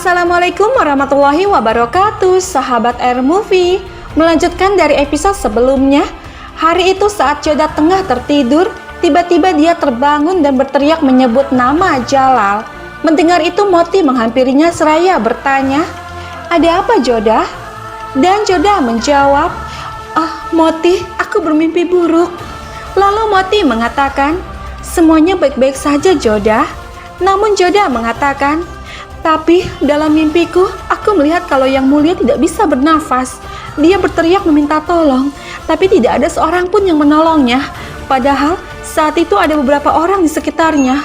Assalamualaikum warahmatullahi wabarakatuh, sahabat Air Movie. Melanjutkan dari episode sebelumnya, hari itu saat Joda tengah tertidur, tiba-tiba dia terbangun dan berteriak menyebut nama Jalal. Mendengar itu Moti menghampirinya seraya bertanya, "Ada apa Joda?" Dan Joda menjawab, Moti, aku bermimpi buruk." Lalu Moti mengatakan, "Semuanya baik-baik saja Joda." Namun Joda mengatakan, "Tapi dalam mimpiku, aku melihat kalau Yang Mulia tidak bisa bernafas. Dia berteriak meminta tolong, tapi tidak ada seorang pun yang menolongnya. Padahal saat itu ada beberapa orang di sekitarnya.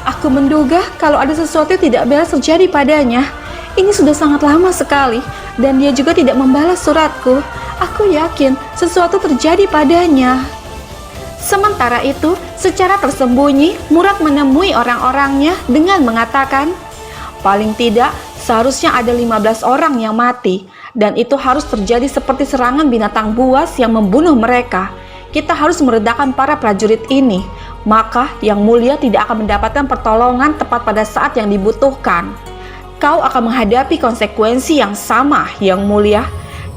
Aku menduga kalau ada sesuatu yang tidak beres terjadi padanya. Ini sudah sangat lama sekali, dan dia juga tidak membalas suratku. Aku yakin sesuatu terjadi padanya." Sementara itu, secara tersembunyi, Murad menemui orang-orangnya dengan mengatakan, "Paling tidak, seharusnya ada 15 orang yang mati, dan itu harus terjadi seperti serangan binatang buas yang membunuh mereka. Kita harus meredakan para prajurit ini, maka Yang Mulia tidak akan mendapatkan pertolongan tepat pada saat yang dibutuhkan. Kau akan menghadapi konsekuensi yang sama, Yang Mulia.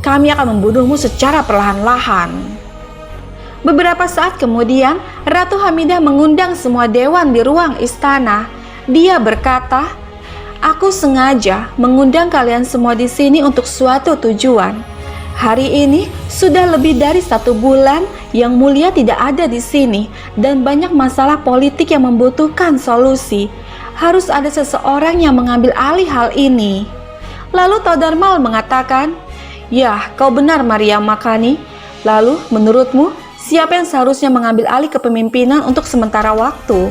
Kami akan membunuhmu secara perlahan-lahan." Beberapa saat kemudian, Ratu Hamidah mengundang semua dewan di ruang istana. Dia berkata, "Aku sengaja mengundang kalian semua di sini untuk suatu tujuan. Hari ini sudah lebih dari 1 bulan Yang Mulia tidak ada di sini dan banyak masalah politik yang membutuhkan solusi. Harus ada seseorang yang mengambil alih hal ini." Lalu Todarmal mengatakan, "Ya, kau benar Maria Makani. Lalu menurutmu siapa yang seharusnya mengambil alih kepemimpinan untuk sementara waktu?"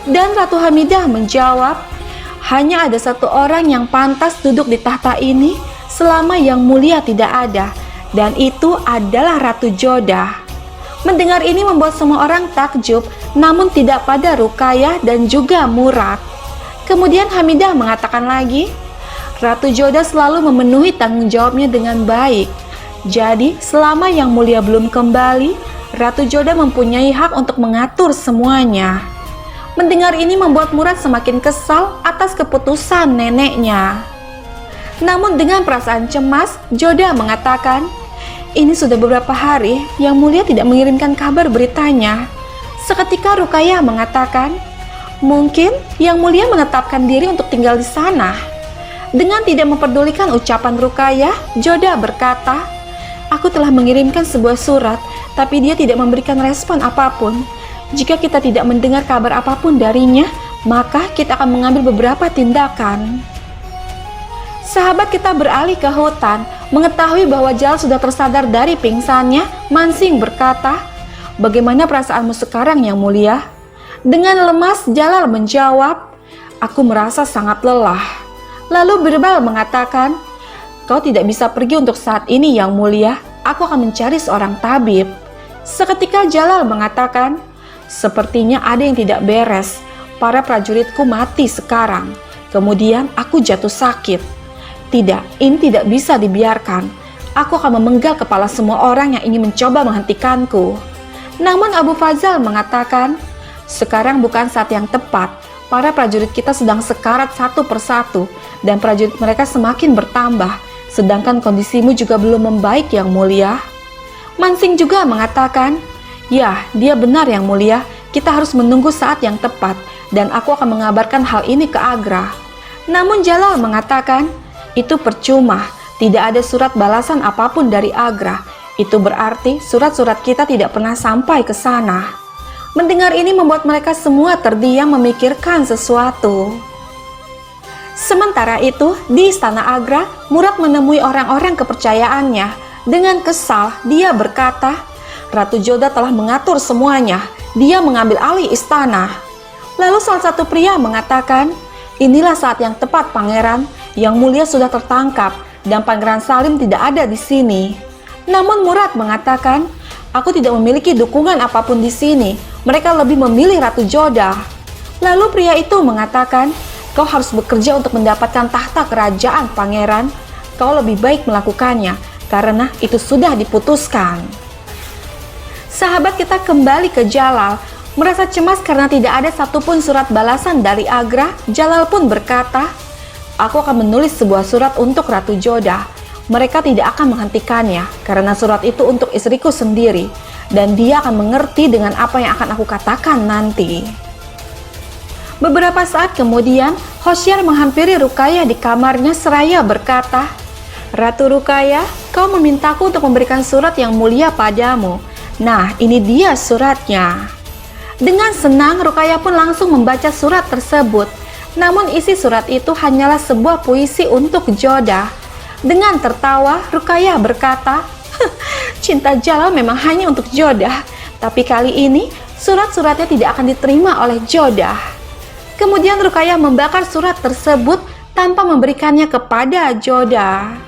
Dan Ratu Hamidah menjawab, "Hanya ada satu orang yang pantas duduk di tahta ini selama Yang Mulia tidak ada, dan itu adalah Ratu Joda." Mendengar ini membuat semua orang takjub, namun tidak pada Rukayah dan juga Murad. Kemudian Hamidah mengatakan lagi, "Ratu Joda selalu memenuhi tanggung jawabnya dengan baik. Jadi selama Yang Mulia belum kembali, Ratu Joda mempunyai hak untuk mengatur semuanya." Mendengar ini membuat Murad semakin kesal atas keputusan neneknya. Namun dengan perasaan cemas, Joda mengatakan, "Ini sudah beberapa hari Yang Mulia tidak mengirimkan kabar beritanya." Seketika Rukayah mengatakan, "Mungkin Yang Mulia menetapkan diri untuk tinggal di sana." Dengan tidak memperdulikan ucapan Rukayah, Joda berkata, "Aku telah mengirimkan sebuah surat, tapi dia tidak memberikan respon apapun. Jika kita tidak mendengar kabar apapun darinya, maka kita akan mengambil beberapa tindakan." Sahabat kita beralih ke hutan. Mengetahui bahwa Jalal sudah tersadar dari pingsannya, Mansing berkata, "Bagaimana perasaanmu sekarang Yang Mulia?" Dengan lemas Jalal menjawab, "Aku merasa sangat lelah." Lalu Birbal mengatakan, "Kau tidak bisa pergi untuk saat ini Yang Mulia. Aku akan mencari seorang tabib." Seketika Jalal mengatakan, "Sepertinya ada yang tidak beres. Para prajuritku mati sekarang. Kemudian aku jatuh sakit. Tidak, ini tidak bisa dibiarkan. Aku akan memenggal kepala semua orang yang ingin mencoba menghentikanku." Namun Abu Fazal mengatakan, "Sekarang bukan saat yang tepat. Para prajurit kita sedang sekarat satu persatu, dan prajurit mereka semakin bertambah. Sedangkan kondisimu juga belum membaik Yang Mulia." Mansing juga mengatakan, "Ya, dia benar Yang Mulia. Kita harus menunggu saat yang tepat, dan aku akan mengabarkan hal ini ke Agra." Namun Jalal mengatakan, "Itu percuma. Tidak ada surat balasan apapun dari Agra. Itu berarti surat-surat kita tidak pernah sampai ke sana." Mendengar ini membuat mereka semua terdiam memikirkan sesuatu. Sementara itu, di istana Agra, Murad menemui orang-orang kepercayaannya. Dengan kesal, dia berkata, "Ratu Joda telah mengatur semuanya. Dia mengambil alih istana." Lalu salah satu pria mengatakan, "Inilah saat yang tepat Pangeran. Yang Mulia sudah tertangkap dan Pangeran Salim tidak ada di sini." Namun Murad mengatakan, "Aku tidak memiliki dukungan apapun di sini. Mereka lebih memilih Ratu Joda." Lalu pria itu mengatakan, "Kau harus bekerja untuk mendapatkan tahta kerajaan Pangeran. Kau lebih baik melakukannya karena itu sudah diputuskan." Sahabat kita kembali ke Jalal. Merasa cemas karena tidak ada satupun surat balasan dari Agra, Jalal pun berkata, Aku akan menulis sebuah surat untuk Ratu Jodah. Mereka tidak akan menghentikannya, karena surat itu untuk istriku sendiri, dan dia akan mengerti dengan apa yang akan aku katakan nanti. Beberapa saat kemudian, Hoshyar menghampiri Ruqayyah di kamarnya seraya berkata, "Ratu Ruqayyah, kau memintaku untuk memberikan surat yang mulia padamu. Nah, ini dia suratnya." Dengan senang, Ruqayyah pun langsung membaca surat tersebut. Namun isi surat itu hanyalah sebuah puisi untuk Jodah. Dengan tertawa, Ruqayyah berkata, "Cinta Jalal memang hanya untuk Jodah, tapi kali ini surat-suratnya tidak akan diterima oleh Jodah." Kemudian Ruqayyah membakar surat tersebut tanpa memberikannya kepada Jodah.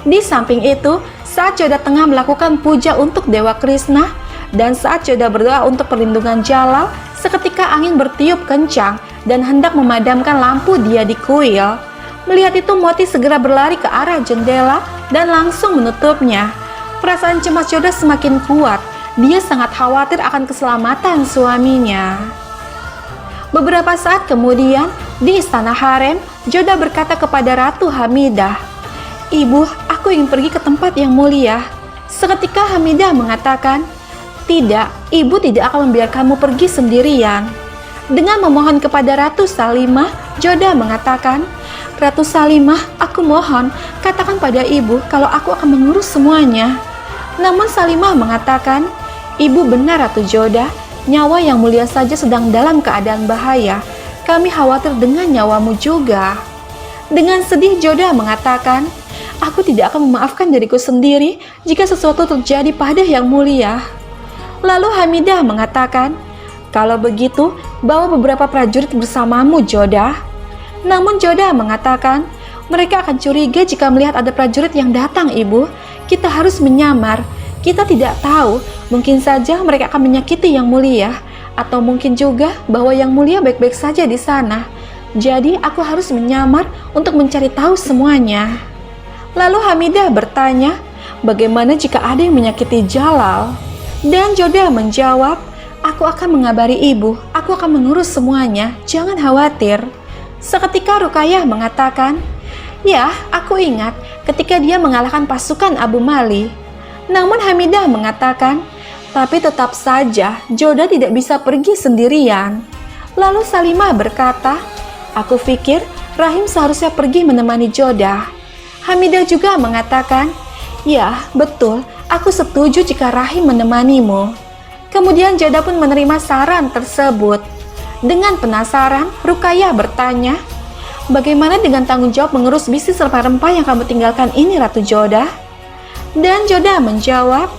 Di samping itu, saat Jodah tengah melakukan puja untuk Dewa Krishna, dan saat Jodah berdoa untuk perlindungan Jalal, seketika angin bertiup kencang dan hendak memadamkan lampu dia di kuil. Melihat itu, Moti segera berlari ke arah jendela dan langsung menutupnya. Perasaan cemas Jodah semakin kuat. Dia sangat khawatir akan keselamatan suaminya. Beberapa saat kemudian, di istana harem, Jodah berkata kepada Ratu Hamidah, "Ibu, aku ingin pergi ke tempat yang mulia." Seketika Hamidah mengatakan, "Tidak, ibu tidak akan membiarkanmu pergi sendirian." Dengan memohon kepada Ratu Salimah, Jodah mengatakan, "Ratu Salimah, aku mohon, katakan pada ibu kalau aku akan mengurus semuanya." Namun Salimah mengatakan, "Ibu benar Ratu Jodah, nyawa yang mulia saja sedang dalam keadaan bahaya. Kami khawatir dengan nyawamu juga." Dengan sedih Jodah mengatakan, "Aku tidak akan memaafkan diriku sendiri jika sesuatu terjadi pada yang mulia." Lalu Hamidah mengatakan, "Kalau begitu, bawa beberapa prajurit bersamamu, Jodah." Namun Jodah mengatakan, "Mereka akan curiga jika melihat ada prajurit yang datang, ibu. Kita harus menyamar. Kita tidak tahu, mungkin saja mereka akan menyakiti yang mulia, atau mungkin juga bahwa yang mulia baik-baik saja di sana. Jadi aku harus menyamar untuk mencari tahu semuanya." Lalu Hamidah bertanya, "Bagaimana jika ada yang menyakiti Jalal?" Dan Jodah menjawab, "Aku akan mengabari ibu, aku akan mengurus semuanya, jangan khawatir." Seketika Ruqayyah mengatakan, "Ya, aku ingat ketika dia mengalahkan pasukan Abu Mali." Namun Hamidah mengatakan, "Tapi tetap saja Jodah tidak bisa pergi sendirian." Lalu Salimah berkata, "Aku pikir Rahim seharusnya pergi menemani Jodah." Hamidah juga mengatakan, "Ya, betul, aku setuju jika Rahim menemanimu." Kemudian Jodah pun menerima saran tersebut. Dengan penasaran, Ruqayyah bertanya, "Bagaimana dengan tanggung jawab mengurus bisnis rempah-rempah yang kamu tinggalkan ini, Ratu Jodah?" Dan Jodah menjawab,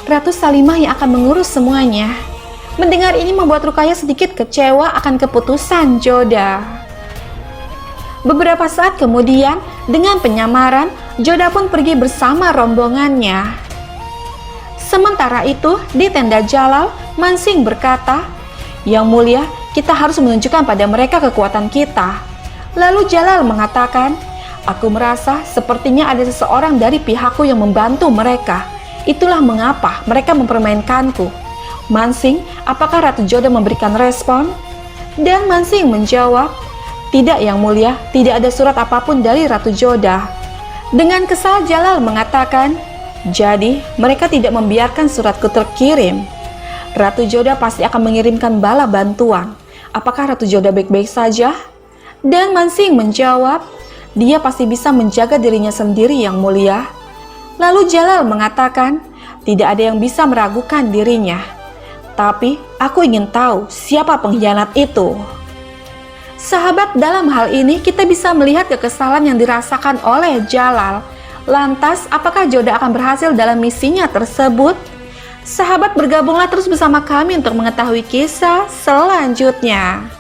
"Ratu Salimah yang akan mengurus semuanya." Mendengar ini membuat Ruqayyah sedikit kecewa akan keputusan Jodah. Beberapa saat kemudian, dengan penyamaran, Jodah pun pergi bersama rombongannya. Sementara itu, di tenda Jalal, Mansing berkata, "Yang mulia, kita harus menunjukkan pada mereka kekuatan kita." Lalu Jalal mengatakan, "Aku merasa sepertinya ada seseorang dari pihakku yang membantu mereka. Itulah mengapa mereka mempermainkanku." Mansing, apakah Ratu Jodah memberikan respon? Dan Mansing menjawab, "Tidak yang mulia, tidak ada surat apapun dari Ratu Jodah." Dengan kesal Jalal mengatakan, "Jadi mereka tidak membiarkan suratku terkirim. Ratu Jodah pasti akan mengirimkan bala bantuan. Apakah Ratu Jodah baik-baik saja?" Dan Mansing menjawab, "Dia pasti bisa menjaga dirinya sendiri yang mulia." Lalu Jalal mengatakan, "Tidak ada yang bisa meragukan dirinya. Tapi aku ingin tahu siapa pengkhianat itu." Sahabat, dalam hal ini kita bisa melihat kekesalan yang dirasakan oleh Jalal. Lantas, apakah Jodah akan berhasil dalam misinya tersebut? Sahabat, bergabunglah terus bersama kami untuk mengetahui kisah selanjutnya.